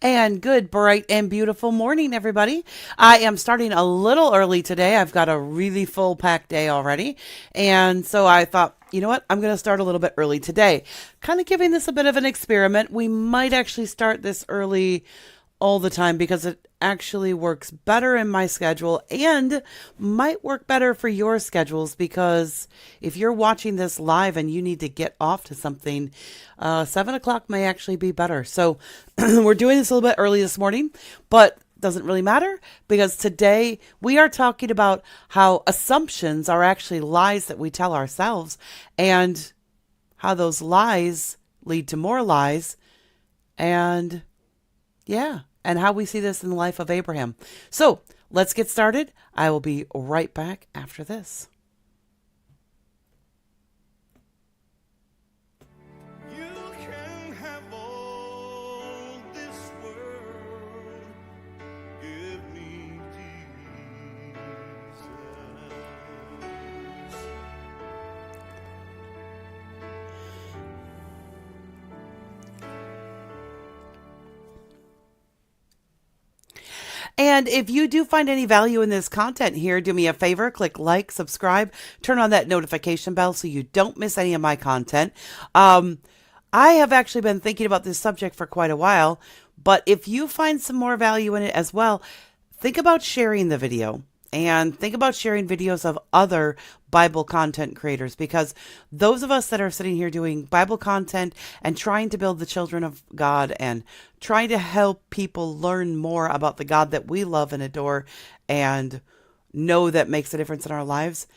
And good, bright, and beautiful morning, everybody. I am starting a little early today. I've got a really full packed day already. And so I thought, you know what? I'm going to start a little bit early today. Kind of giving this a bit of an experiment. We might actually start this early all the time because it actually works better in my schedule and might work better for your schedules because if you're watching this live and you need to get off to something, 7 o'clock may actually be better. So we're doing this a little bit early this morning, but doesn't really matter because today we are talking about how assumptions are actually lies that we tell ourselves and how those lies lead to more lies and and how we see this in the life of Abraham. So let's get started. I will be right back after this. You can have all this world. Give me Jesus. And if you do find any value in this content here, do me a favor, click like, subscribe, turn on that notification bell so you don't miss any of my content. I have actually been thinking about this subject for quite a while, but if you find some more value in it as well, think about sharing the video and think about sharing videos of other Bible content creators because those of us that are sitting here doing Bible content and trying to build the children of God and trying to help people learn more about the God that we love and adore and know that makes a difference in our lives,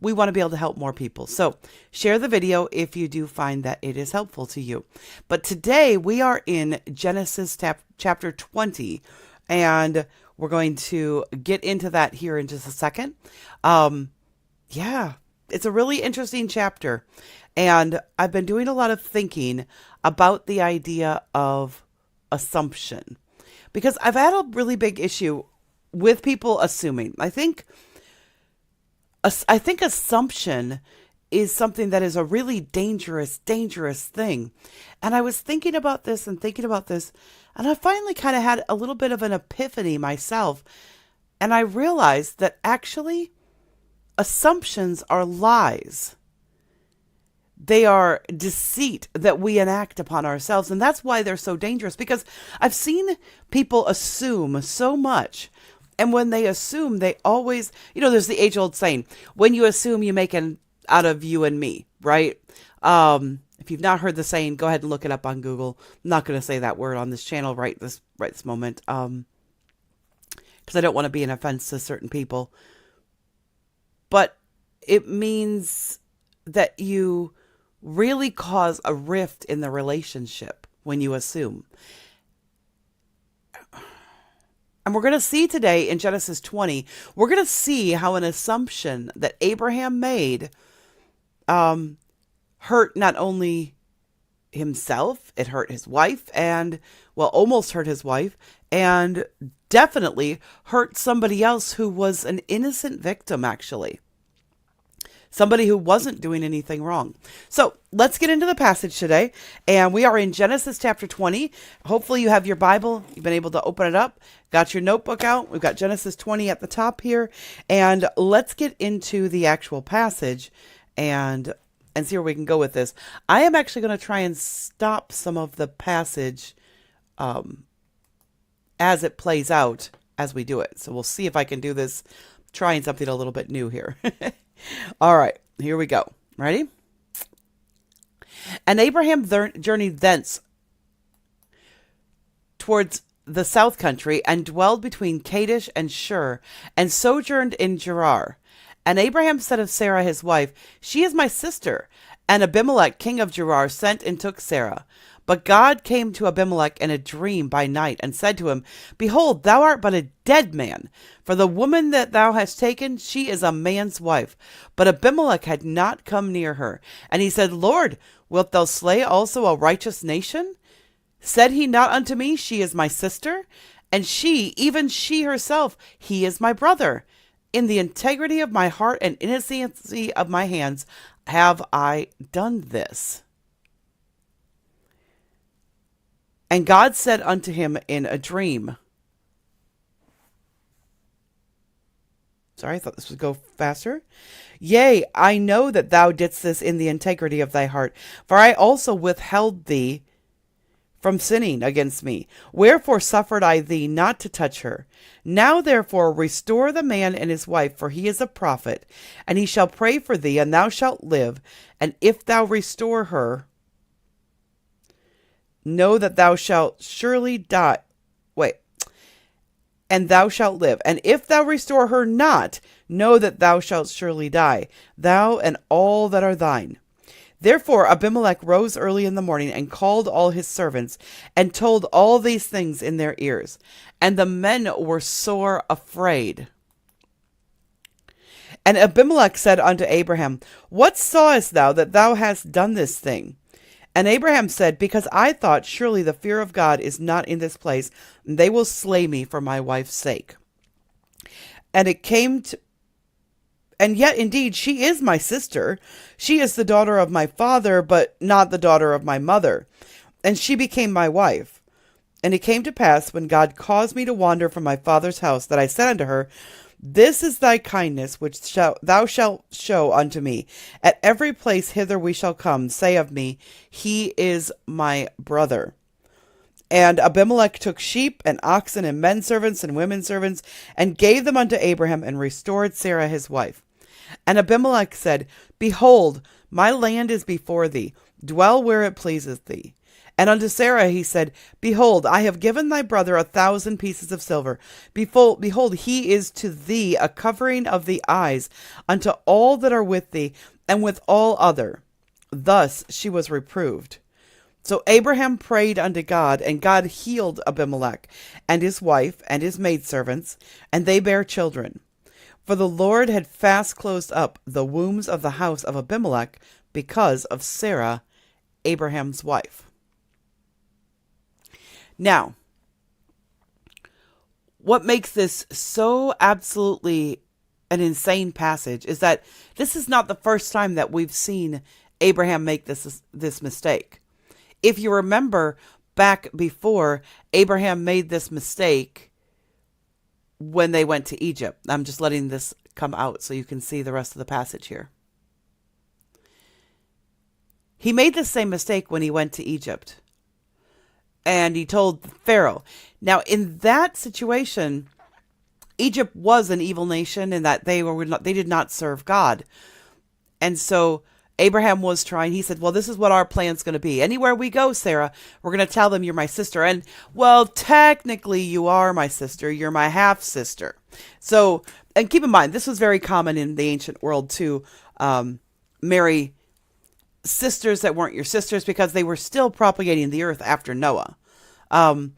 we want to be able to help more people. So share the video if you do find that it is helpful to you. But today we are in Genesis chapter 20, and we're going to get into that here in just a second. It's a really interesting chapter. And I've been doing a lot of thinking about the idea of assumption because I've had a really big issue with people assuming. I think assumption is something that is a really dangerous thing. And I was thinking about this, and I finally kind of had a little bit of an epiphany myself. And I realized that actually assumptions are lies. They are deceit that we enact upon ourselves. And that's why they're so dangerous, because I've seen people assume so much. And when they assume, they always, there's the age-old saying, when you assume, you make an out of you and me, right? If you've not heard the saying, go ahead and look it up on Google. I'm not going to say that word on this channel right this moment, because I don't want to be an offense to certain people. But it means that you really cause a rift in the relationship when you assume. And we're going to see today in Genesis 20, we're going to see how an assumption that Abraham made hurt not only himself, it hurt his wife almost hurt his wife, and definitely hurt somebody else who was an innocent victim, actually. Somebody who wasn't doing anything wrong. So let's get into the passage today. And we are in Genesis chapter 20. Hopefully you have your Bible. You've been able to open it up. Got your notebook out. We've got Genesis 20 at the top here. And let's get into the actual passage and see where we can go with this. I am actually going to try and stop some of the passage as it plays out as we do it. So we'll see if I can do this, trying something a little bit new here. All right, here we go. Ready? And Abraham journeyed thence towards the south country and dwelled between Kadesh and Shur and sojourned in Gerar. And Abraham said of Sarah his wife, she is my sister. And Abimelech king of Gerar sent and took Sarah. But God came to Abimelech in a dream by night and said to him, behold, thou art but a dead man, for the woman that thou hast taken, she is a man's wife. But Abimelech had not come near her. And he said, Lord, wilt thou slay also a righteous nation? Said he not unto me, she is my sister? And she, even she herself, he is my brother. In the integrity of my heart and innocency of my hands have I done this. And God said unto him in a dream, sorry, I thought this would go faster. Yea, I know that thou didst this in the integrity of thy heart, for I also withheld thee from sinning against me. Wherefore suffered I thee not to touch her. Now therefore restore the man and his wife, for he is a prophet, and he shall pray for thee, and thou shalt live. And if thou restore her, know that thou shalt surely die. Wait. And thou shalt live. And if thou restore her not, know that thou shalt surely die, thou and all that are thine. Therefore Abimelech rose early in the morning and called all his servants and told all these things in their ears. And the men were sore afraid. And Abimelech said unto Abraham, What sawest thou that thou hast done this thing? And Abraham said, Because I thought, surely the fear of God is not in this place, and they will slay me for my wife's sake. And it came to, and yet indeed she is my sister. She is the daughter of my father, but not the daughter of my mother. And she became my wife. And it came to pass, when God caused me to wander from my father's house, that I said unto her, This is thy kindness which thou shalt show unto me. At every place hither we shall come, say of me, He is my brother. And Abimelech took sheep and oxen and men servants and women servants, and gave them unto Abraham, and restored Sarah his wife. And Abimelech said, Behold, my land is before thee. Dwell where it pleaseth thee. And unto Sarah he said, Behold, I have given thy brother 1,000 pieces of silver. Behold, he is to thee a covering of the eyes unto all that are with thee, and with all other. Thus she was reproved. So Abraham prayed unto God, and God healed Abimelech, and his wife, and his maidservants, and they bare children. For the Lord had fast closed up the wombs of the house of Abimelech because of Sarah, Abraham's wife. Now, what makes this so absolutely an insane passage is that this is not the first time that we've seen Abraham make this mistake. If you remember back before, Abraham made this mistake when they went to Egypt. I'm just letting this come out so you can see the rest of the passage here. He made the same mistake when he went to Egypt. And he told Pharaoh. Now, in that situation, Egypt was an evil nation in that they did not serve God. And so Abraham was trying, he said, well, this is what our plan's going to be. Anywhere we go, Sarah, we're going to tell them you're my sister. And, well, technically you are my sister. You're my half-sister. So, and keep in mind, this was very common in the ancient world to marry sisters that weren't your sisters because they were still propagating the earth after Noah. And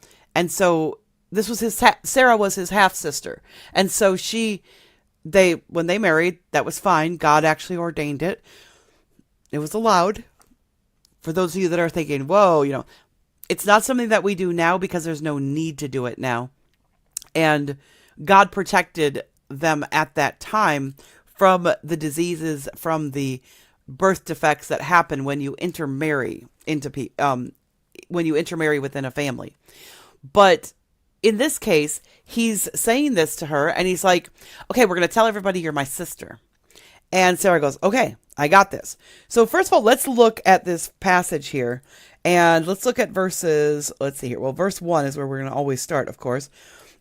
so this was Sarah was his half-sister. And so when they married, that was fine. God actually ordained it. It was allowed. For those of you that are thinking, whoa, it's not something that we do now because there's no need to do it now. And God protected them at that time from the diseases, from the birth defects that happen when you intermarry within a family. But in this case, he's saying this to her and he's like, okay, we're going to tell everybody you're my sister. And Sarah goes, okay, I got this. So first of all, let's look at this passage here and let's look at verses. Let's see here. Well, verse 1 is where we're going to always start, of course.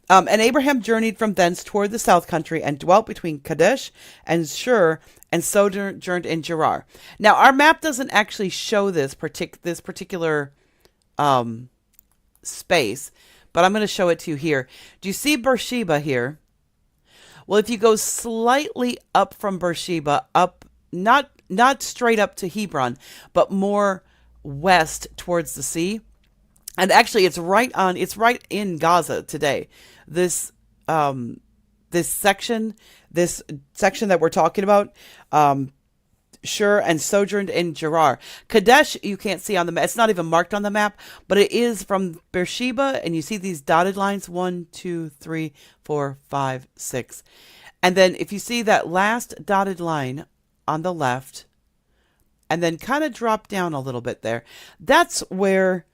And Abraham journeyed from thence toward the south country and dwelt between Kadesh and Shur and sojourned in Gerar. Now, our map doesn't actually show this particular space, but I'm going to show it to you here. Do you see Beersheba here? Well, if you go slightly up from Beersheba, up, not straight up to Hebron, but more west towards the sea. And actually, it's right in Gaza today. This section that we're talking about, Shur and sojourned in Gerar. Kadesh, you can't see on the map. It's not even marked on the map, but it is from Beersheba, and you see these dotted lines, 1, 2, 3, 4, 5, 6. And then if you see that last dotted line on the left, and then kind of drop down a little bit there, that's where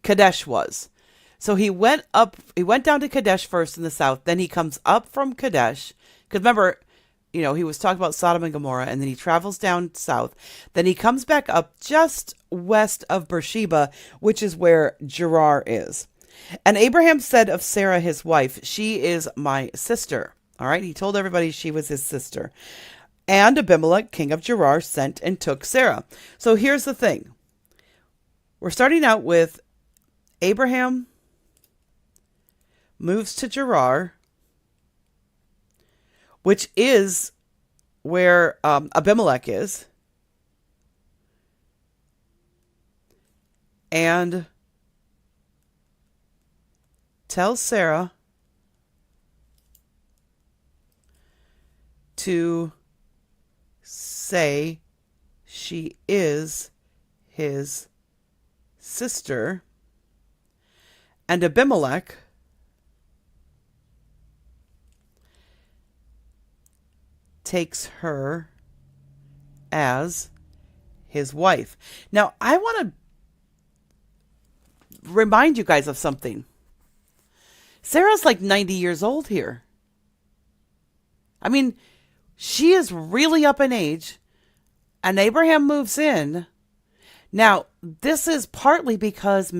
Kadesh was. So he went down to Kadesh first in the south, then he comes up from Kadesh. Because remember, he was talking about Sodom and Gomorrah, and then he travels down south. Then he comes back up just west of Beersheba, which is where Gerar is. And Abraham said of Sarah, his wife, "She is my sister." All right, he told everybody she was his sister. And Abimelech, king of Gerar, sent and took Sarah. So here's the thing. We're starting out with Abraham moves to Gerar, which is where Abimelech is. And tells Sarah to say she is his sister. And Abimelech takes her as his wife. Now, I want to remind you guys of something. Sarah's like 90 years old here. I mean, she is really up in age, and Abraham moves in. Now, this is partly because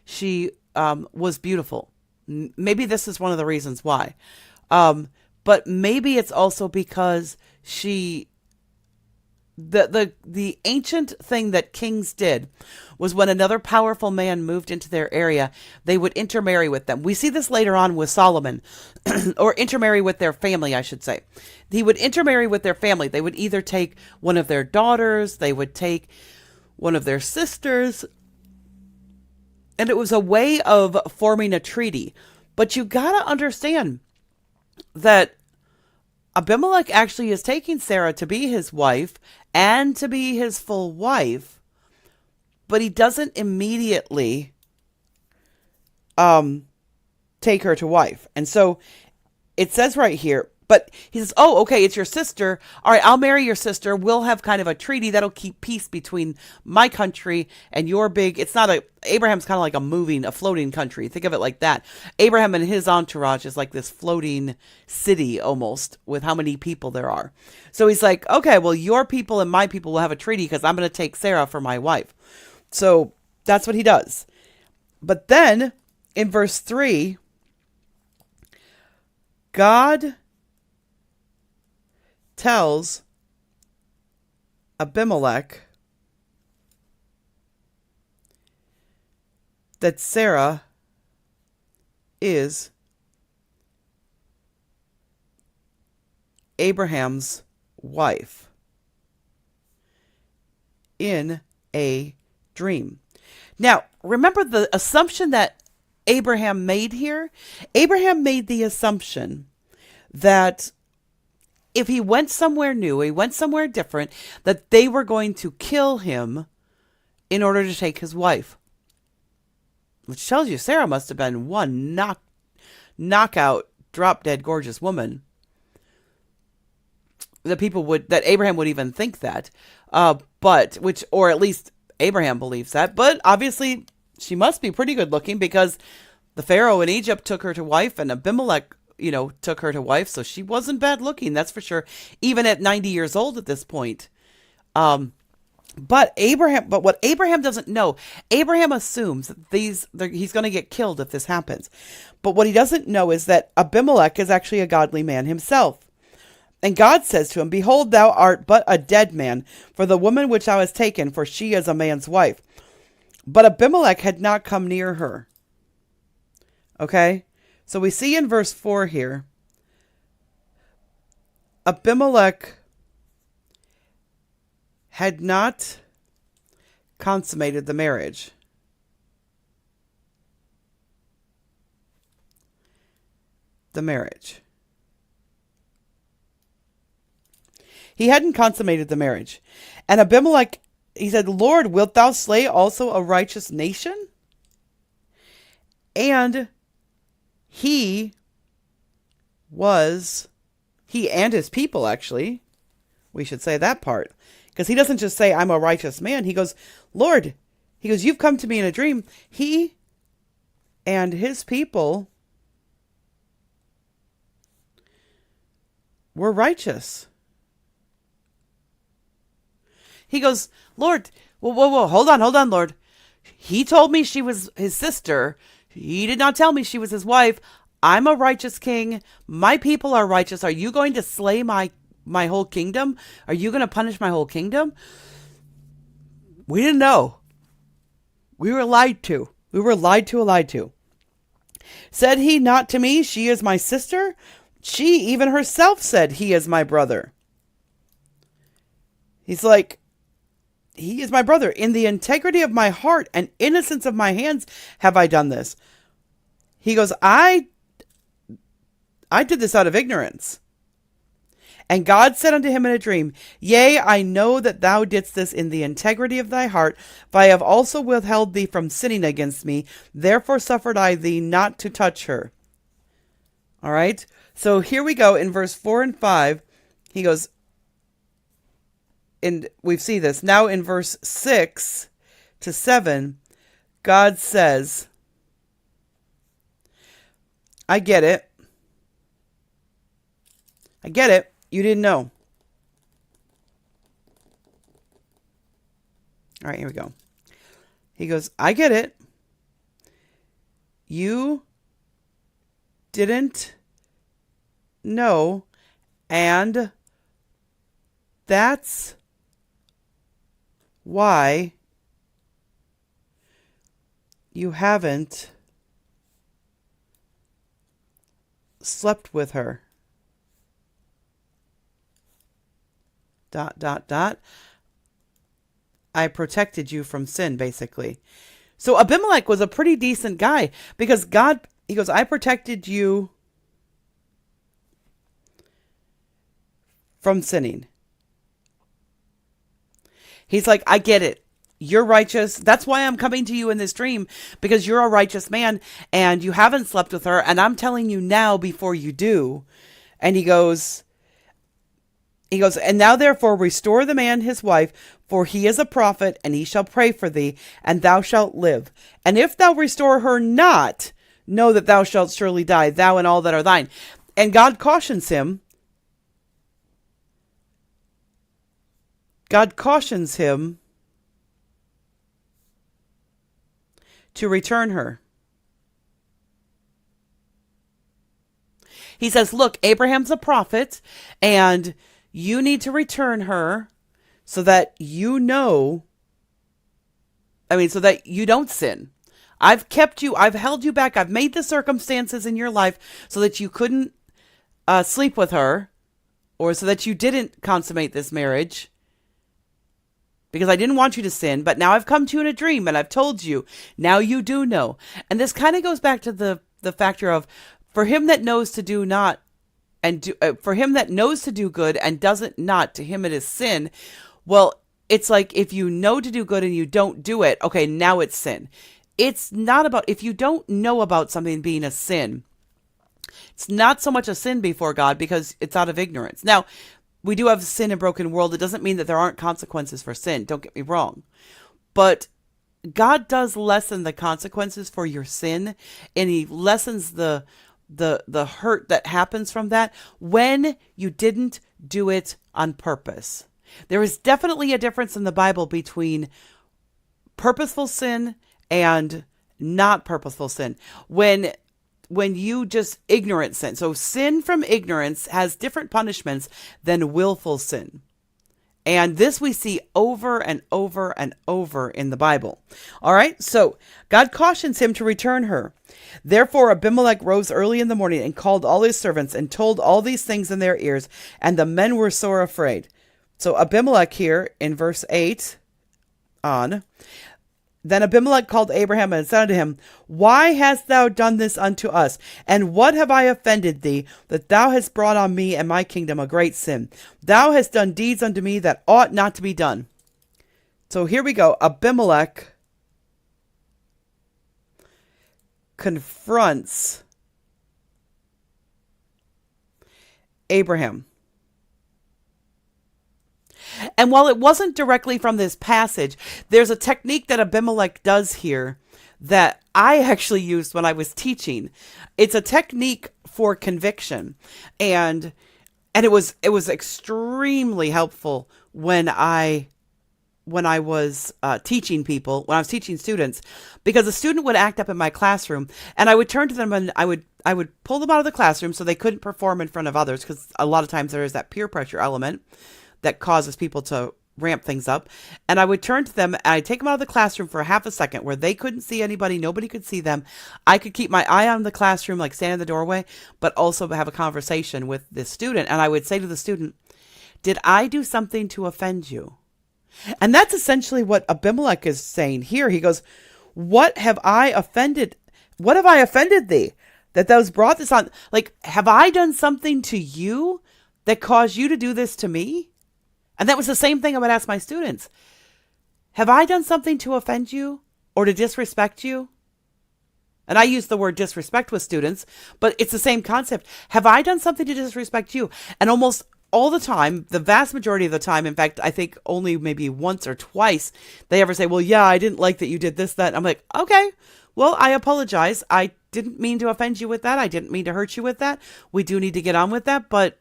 she was beautiful. Maybe this is one of the reasons why. But maybe it's also because the ancient thing that kings did was when another powerful man moved into their area, they would intermarry with them. We see this later on with Solomon, or intermarry with their family, I should say. He would intermarry with their family. They would either take one of their daughters, they would take one of their sisters, and it was a way of forming a treaty. But you gotta understand that Abimelech actually is taking Sarah to be his wife and to be his full wife, but he doesn't immediately take her to wife. And so it says right here, but he says, "Oh, okay, it's your sister. All right, I'll marry your sister. We'll have kind of a treaty that'll keep peace between my country and your big." Abraham's kind of like a floating country. Think of it like that. Abraham and his entourage is like this floating city almost, with how many people there are. So he's like, "Okay, well, your people and my people will have a treaty because I'm going to take Sarah for my wife." So that's what he does. But then in verse 3, God tells Abimelech that Sarah is Abraham's wife in a dream. Now, remember the assumption that Abraham made here? Abraham made the assumption that if he went somewhere new, he went somewhere different, that they were going to kill him in order to take his wife. Which tells you Sarah must have been one knockout, drop-dead gorgeous woman. That Abraham would even think that. Or at least Abraham believes that. But obviously she must be pretty good looking, because the Pharaoh in Egypt took her to wife, and Abimelech took her to wife, so she wasn't bad looking, that's for sure, even at 90 years old at this point. But what Abraham doesn't know, Abraham assumes that he's going to get killed if this happens. But what he doesn't know is that Abimelech is actually a godly man himself. And God says to him, "Behold, thou art but a dead man, for the woman which thou hast taken, for she is a man's wife." But Abimelech had not come near her. Okay? So we see in verse 4 here, Abimelech had not consummated the marriage. He hadn't consummated the marriage. And Abimelech, he said, "Lord, wilt thou slay also a righteous nation?" And he and his people, actually, we should say that part, because he doesn't just say, "I'm a righteous man." He goes, "Lord," He goes, you've come to me in a dream. He and his people were righteous. He goes, Lord, whoa, hold on, Lord. He told me she was his sister. He did not tell me she was his wife. I'm a righteous king. My people are righteous. Are you going to slay my whole kingdom? Are you going to punish my whole kingdom? We didn't know. We were lied to. We were lied to. Said he not to me, she is my sister? She even herself said, he is my brother. He's like, he is my brother. In the integrity of my heart and innocence of my hands have I done this. He goes, I did this out of ignorance. And God said unto him in a dream, Yea, I know that thou didst this in the integrity of thy heart, for I have also withheld thee from sinning against me. Therefore suffered I thee not to touch her. All right. So here we go in verse 4 and 5. He goes, and we see this now in verse 6 to 7. God says, I get it. You didn't know. All right, here we go. He goes, I get it. You didn't know, and that's why you haven't slept with her. ... I protected you from sin, basically. So Abimelech was a pretty decent guy because God, he goes, I protected you from sinning. He's like, I get it. You're righteous. That's why I'm coming to you in this dream, because you're a righteous man and you haven't slept with her. And I'm telling you now before you do. And he goes, and now therefore restore the man his wife, for he is a prophet, and he shall pray for thee, and thou shalt live. And if thou restore her not, know that thou shalt surely die, thou and all that are thine. And God cautions him. To return her. He says, look, Abraham's a prophet, and you need to return her so that you so that you don't sin. I've kept you, I've held you back, I've made the circumstances in your life so that you couldn't sleep with her, or so that you didn't consummate this marriage, because I didn't want you to sin, but now I've come to you in a dream and I've told you, now you do know. And this kind of goes back to the factor of, for him that knows to do not, and for him that knows to do good and doesn't not, to him it is sin. Well, it's like if you know to do good and you don't do it, okay, now it's sin. It's not about, if you don't know about something being a sin, it's not so much a sin before God because it's out of ignorance. Now, we do have a sin and broken world. It doesn't mean that there aren't consequences for sin. Don't get me wrong. But God does lessen the consequences for your sin, and he lessens the hurt that happens from that when you didn't do it on purpose. There is definitely a difference in the Bible between purposeful sin and not purposeful sin. When you just ignorant sin. So sin from ignorance has different punishments than willful sin. And this we see over and over and over in the Bible. All right, so God cautions him to return her. Therefore Abimelech rose early in the morning and called all his servants and told all these things in their ears, and the men were sore afraid. So Abimelech here in verse 8 on. Then Abimelech called Abraham and said unto him, Why hast thou done this unto us? And what have I offended thee, that thou hast brought on me and my kingdom a great sin? Thou hast done deeds unto me that ought not to be done. So here we go. Abimelech confronts Abraham. And while it wasn't directly from this passage, there's a technique that Abimelech does here that I actually used when I was teaching. It's a technique for conviction. And it was extremely helpful when I was teaching people, when I was teaching students, because a student would act up in my classroom, and I would turn to them and I would pull them out of the classroom so they couldn't perform in front of others, because a lot of times there is that peer pressure element that causes people to ramp things up. And I would turn to them and I'd take them out of the classroom for a half a second where they couldn't see anybody, nobody could see them. I could keep my eye on the classroom, like stand in the doorway, but also have a conversation with this student. And I would say to the student, did I do something to offend you? And that's essentially what Abimelech is saying here. He goes, what have I offended? What have I offended thee? That thou hast brought this on? Like, have I done something to you that caused you to do this to me? And that was the same thing I would ask my students. Have I done something to offend you or to disrespect you? And I use the word disrespect with students, but it's the same concept. Have I done something to disrespect you? And almost all the time, the vast majority of the time, in fact, I think only maybe once or twice, they ever say, well, yeah, I didn't like that you did this, that. I'm like, okay, well, I apologize. I didn't mean to offend you with that. I didn't mean to hurt you with that. We do need to get on with that. But,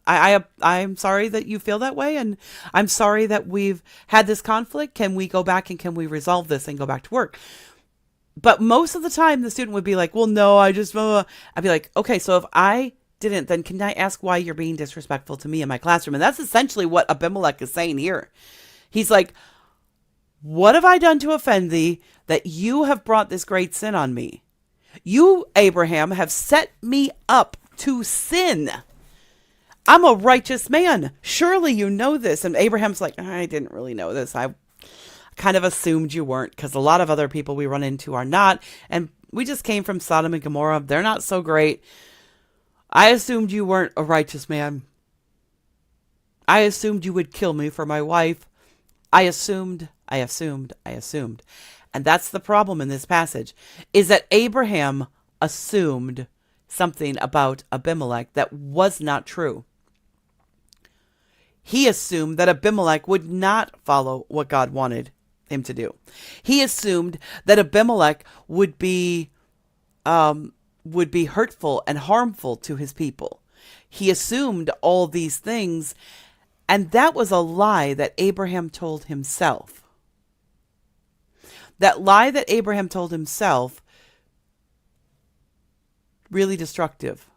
I'm sorry that you feel that way. And I'm sorry that we've had this conflict. Can we go back and can we resolve this and go back to work? But most of the time, the student would be like, well, no, I'd be like, okay, so if I didn't, then can I ask why you're being disrespectful to me in my classroom? And that's essentially what Abimelech is saying here. He's like, what have I done to offend thee that you have brought this great sin on me? You, Abraham, have set me up to sin. I'm a righteous man. Surely you know this. And Abraham's like, I didn't really know this. I kind of assumed you weren't, because a lot of other people we run into are not. And we just came from Sodom and Gomorrah. They're not so great. I assumed you weren't a righteous man. I assumed you would kill me for my wife. I assumed. And that's the problem in this passage, is that Abraham assumed something about Abimelech that was not true. He assumed that Abimelech would not follow what God wanted him to do. He assumed that Abimelech would be hurtful and harmful to his people. He assumed all these things, and that was a lie that Abraham told himself. That lie that Abraham told himself, really destructive.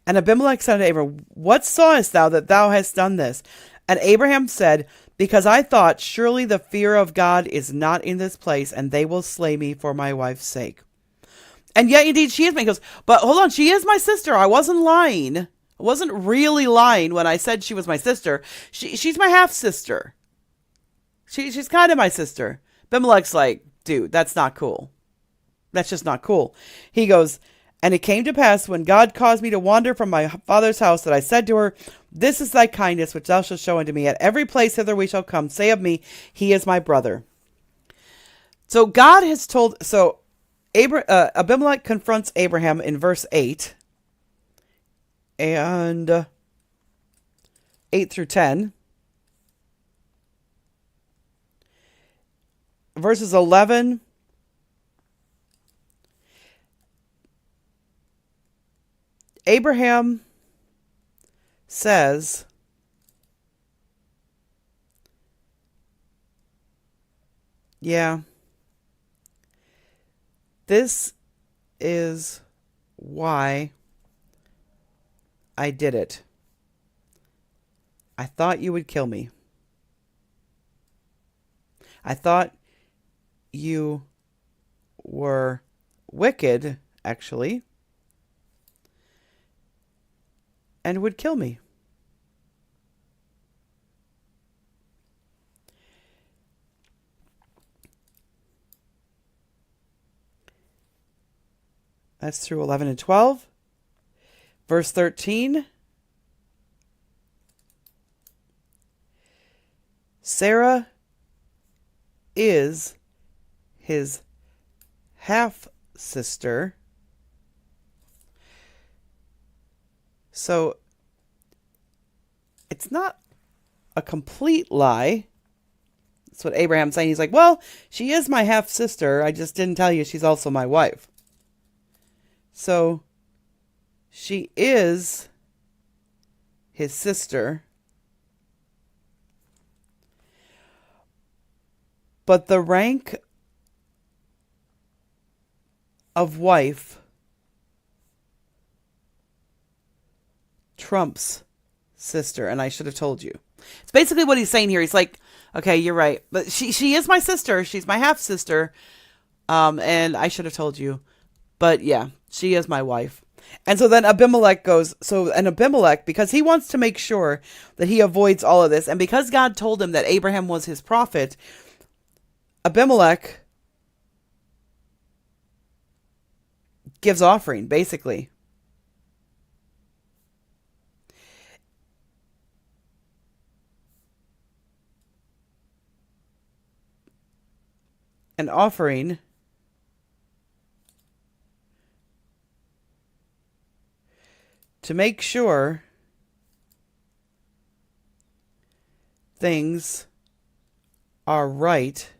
And Abimelech said to Abraham, what sawest thou that thou hast done this? And Abraham said, because I thought, surely the fear of God is not in this place, and they will slay me for my wife's sake. And yet, indeed, she is. He goes, but hold on, she is my sister. I wasn't lying. I wasn't really lying when I said she was my sister. She's my half-sister. She's kind of my sister. Abimelech's like, dude, that's not cool. That's just not cool. He goes, and it came to pass when God caused me to wander from my father's house that I said to her, this is thy kindness which thou shalt show unto me. At every place hither we shall come. Say of me, he is my brother. So God has told, Abimelech confronts Abraham in verse 8 and 8 through 10. Verses 11 Abraham says, yeah, this is why I did it. I thought you would kill me. I thought you were wicked, actually, and would kill me. That's through 11 and 12. Verse 13. Sarah is his half-sister. So it's not a complete lie. That's what Abraham's saying. He's like, well, she is my half sister. I just didn't tell you she's also my wife. So she is his sister. But the rank of wife trumps sister, and I should have told you. It's basically what he's saying here. He's like, okay, you're right, but she is my sister. She's my half sister, and I should have told you, but yeah, she is my wife. And so then Abimelech goes. And Abimelech, because he wants to make sure that he avoids all of this, and because God told him that Abraham was his prophet, Abimelech gives offering, basically. An offering to make sure things are right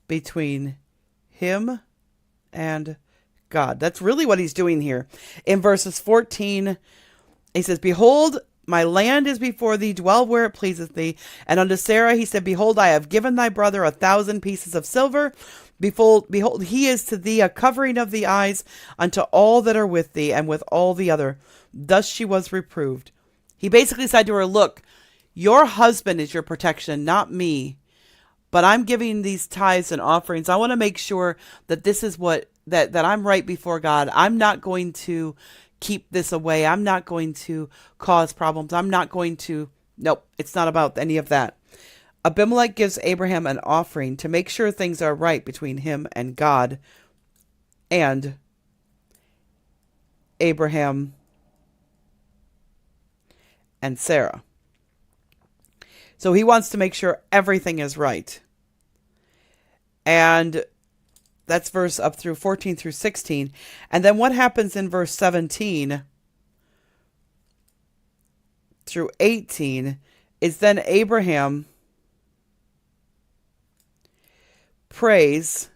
between him and God. That's really what he's doing here. In verses 14, he says, behold, my land is before thee, dwell where it pleaseth thee. And unto Sarah he said, behold, I have given thy brother 1,000 pieces of silver. Behold, he is to thee a covering of the eyes unto all that are with thee, and with all the other. Thus she was reproved. He basically said to her, look, your husband is your protection, not me. But I'm giving these tithes and offerings. I want to make sure that this is that I'm right before God. I'm not going to keep this away. I'm not going to cause problems. Nope, it's not about any of that. Abimelech gives Abraham an offering to make sure things are right between him and God and Abraham and Sarah. So he wants to make sure everything is right. And that's verse up through 14 through 16. And then what happens in verse 17 through 18 is then Abraham prays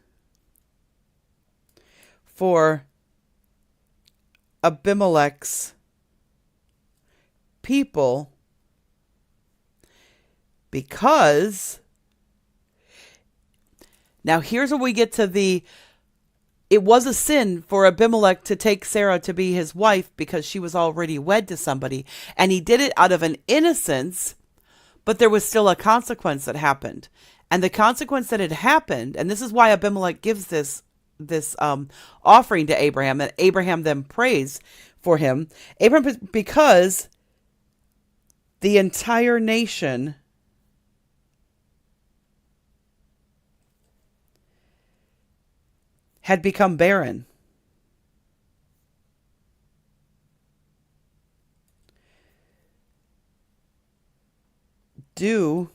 for Abimelech's people because now here's where we get to it was a sin for Abimelech to take Sarah to be his wife because she was already wed to somebody, and he did it out of an innocence, but there was still a consequence that happened. And the consequence that had happened, and this is why Abimelech gives this offering to Abraham, and Abraham then prays for him. Because the entire nation had become barren. Due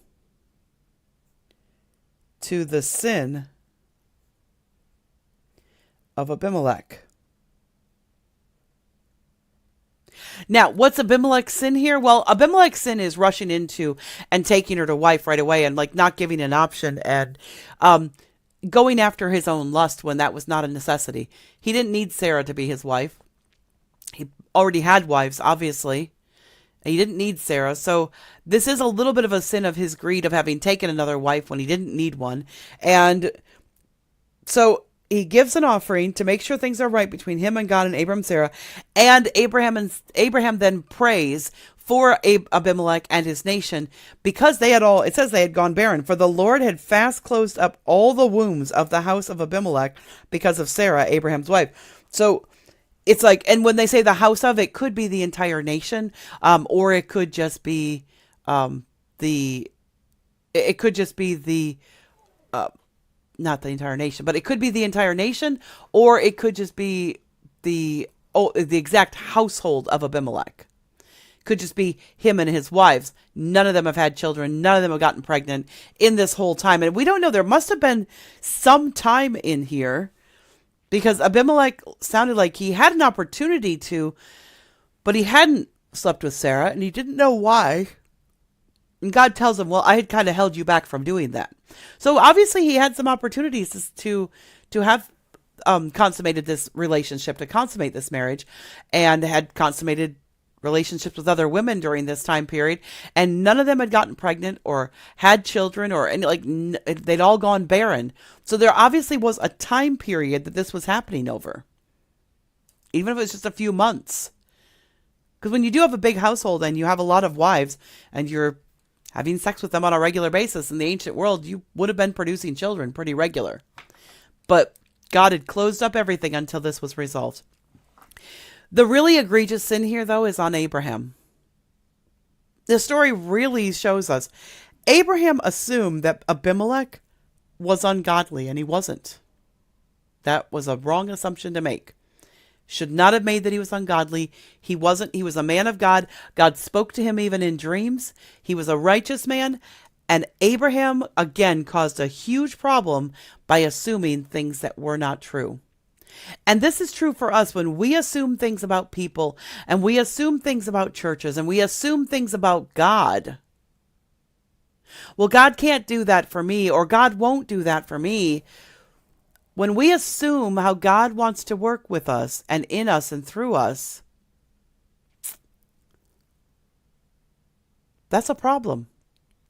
to the sin of Abimelech. Now, what's Abimelech's sin here? Well, Abimelech's sin is rushing into and taking her to wife right away and not giving an option and going after his own lust when that was not a necessity. He didn't need Sarah to be his wife. He already had wives, obviously. He didn't need Sarah. So this is a little bit of a sin of his greed of having taken another wife when he didn't need one. And so he gives an offering to make sure things are right between him and God and Abraham and Sarah. And Abraham then prays for Abimelech and his nation because it says they had gone barren. For the Lord had fast closed up all the wombs of the house of Abimelech because of Sarah, Abraham's wife. So it's and when they say the house of, it could be the entire nation, or it could just be not the entire nation, but it could be the entire nation, or it could just be the exact household of Abimelech. Could just be him and his wives. None of them have had children. None of them have gotten pregnant in this whole time. And we don't know. There must have been some time in here because Abimelech sounded like he had an opportunity to, but he hadn't slept with Sarah and he didn't know why. And God tells him, well, I had kind of held you back from doing that. So obviously he had some opportunities to have consummated this relationship, to consummate this marriage, and had consummated relationships with other women during this time period, and none of them had gotten pregnant or had children, or any, like they'd all gone barren. So there obviously was a time period that this was happening over, even if it was just a few months. Because when you do have a big household and you have a lot of wives and you're having sex with them on a regular basis, in the ancient world, you would have been producing children pretty regular. But God had closed up everything until this was resolved. The really egregious sin here, though, is on Abraham. The story really shows us Abraham assumed that Abimelech was ungodly, and he wasn't. That was a wrong assumption to make. Should not have made that he was ungodly. He wasn't. He was a man of God. God spoke to him even in dreams. He was a righteous man. And Abraham, again, caused a huge problem by assuming things that were not true. And this is true for us when we assume things about people, and we assume things about churches, and we assume things about God. Well, God can't do that for me, or God won't do that for me. When we assume how God wants to work with us and in us and through us, that's a problem.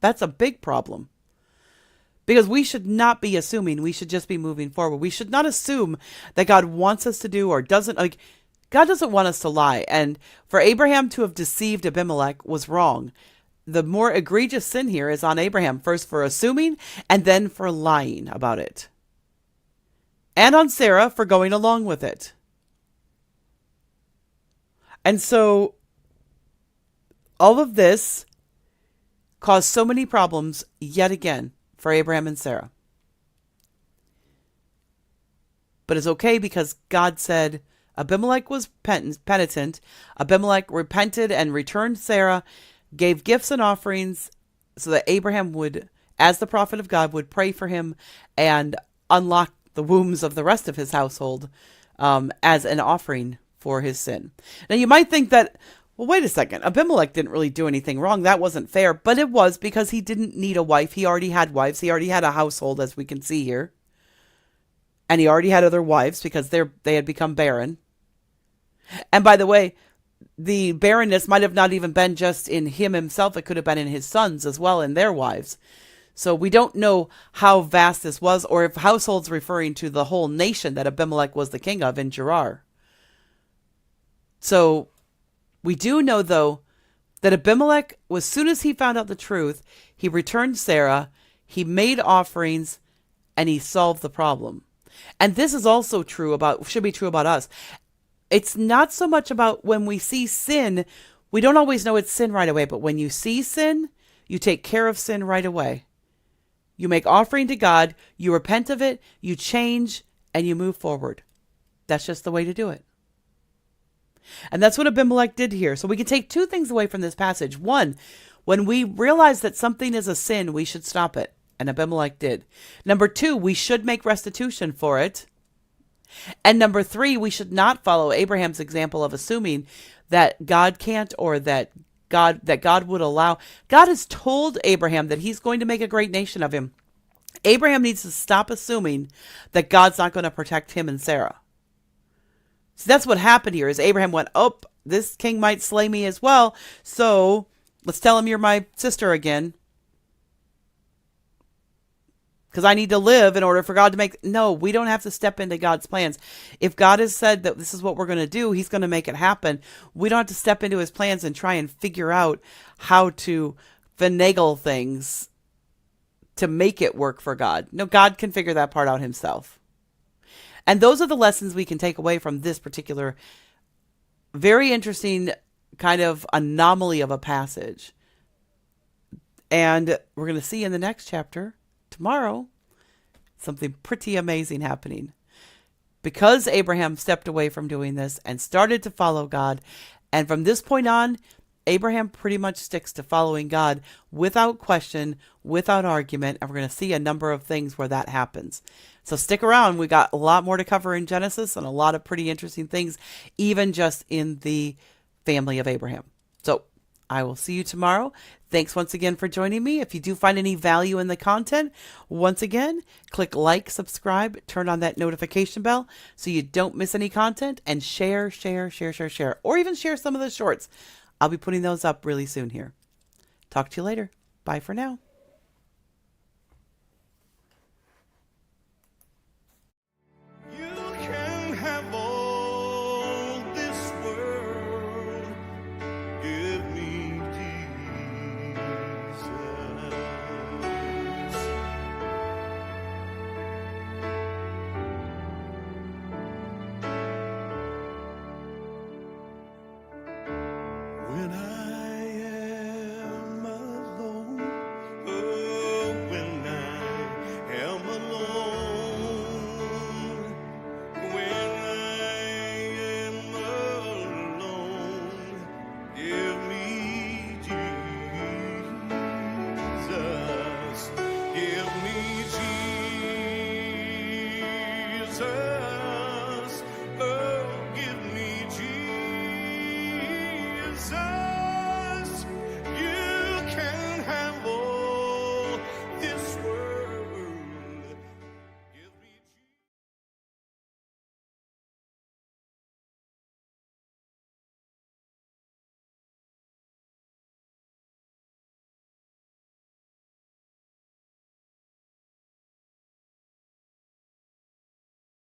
That's a big problem. Because we should not be assuming, we should just be moving forward. We should not assume that God wants us to do or doesn't. Like, God doesn't want us to lie. And for Abraham to have deceived Abimelech was wrong. The more egregious sin here is on Abraham, first for assuming and then for lying about it. And on Sarah for going along with it. And so all of this caused so many problems yet again for Abraham and Sarah. But it's okay because God said Abimelech was penitent. Abimelech repented and returned Sarah, gave gifts and offerings so that Abraham would, as the prophet of God, would pray for him and unlock the wombs of the rest of his household as an offering for his sin. Now you might think that, well, wait a second, Abimelech didn't really do anything wrong. That wasn't fair, but it was because he didn't need a wife. He already had wives. He already had a household, as we can see here. And he already had other wives because they had become barren. And by the way, the barrenness might have not even been just in him himself. It could have been in his sons as well and their wives. So we don't know how vast this was, or if households referring to the whole nation that Abimelech was the king of in Gerar. So we do know, though, that Abimelech, as soon as he found out the truth, he returned Sarah, he made offerings, and he solved the problem. And this is also should be true about us. It's not so much about when we see sin, we don't always know it's sin right away, but when you see sin, you take care of sin right away. You make offering to God, you repent of it, you change, and you move forward. That's just the way to do it. And that's what Abimelech did here. So we can take two things away from this passage. One, when we realize that something is a sin, we should stop it. And Abimelech did. Number two, we should make restitution for it. And number three, we should not follow Abraham's example of assuming that God can't, or that God would allow. God has told Abraham that he's going to make a great nation of him. Abraham needs to stop assuming that God's not going to protect him and Sarah. So that's what happened here is Abraham went, oh, this king might slay me as well. So let's tell him you're my sister again. Because I need to live in order for God to make. No, we don't have to step into God's plans. If God has said that this is what we're going to do, he's going to make it happen. We don't have to step into his plans and try and figure out how to finagle things to make it work for God. No, God can figure that part out himself. And those are the lessons we can take away from this particular very interesting kind of anomaly of a passage. And we're going to see in the next chapter tomorrow something pretty amazing happening. Because Abraham stepped away from doing this and started to follow God. And from this point on, Abraham pretty much sticks to following God without question, without argument, and we're going to see a number of things where that happens. So stick around. We got a lot more to cover in Genesis and a lot of pretty interesting things, even just in the family of Abraham. So I will see you tomorrow. Thanks once again for joining me. If you do find any value in the content, once again, click like, subscribe, turn on that notification bell so you don't miss any content, and share, or even share some of the shorts. I'll be putting those up really soon here. Talk to you later. Bye for now. You can have all this world. Give me Jesus. When I am alone, oh, when I am alone, when I am alone, give me Jesus, give me Jesus.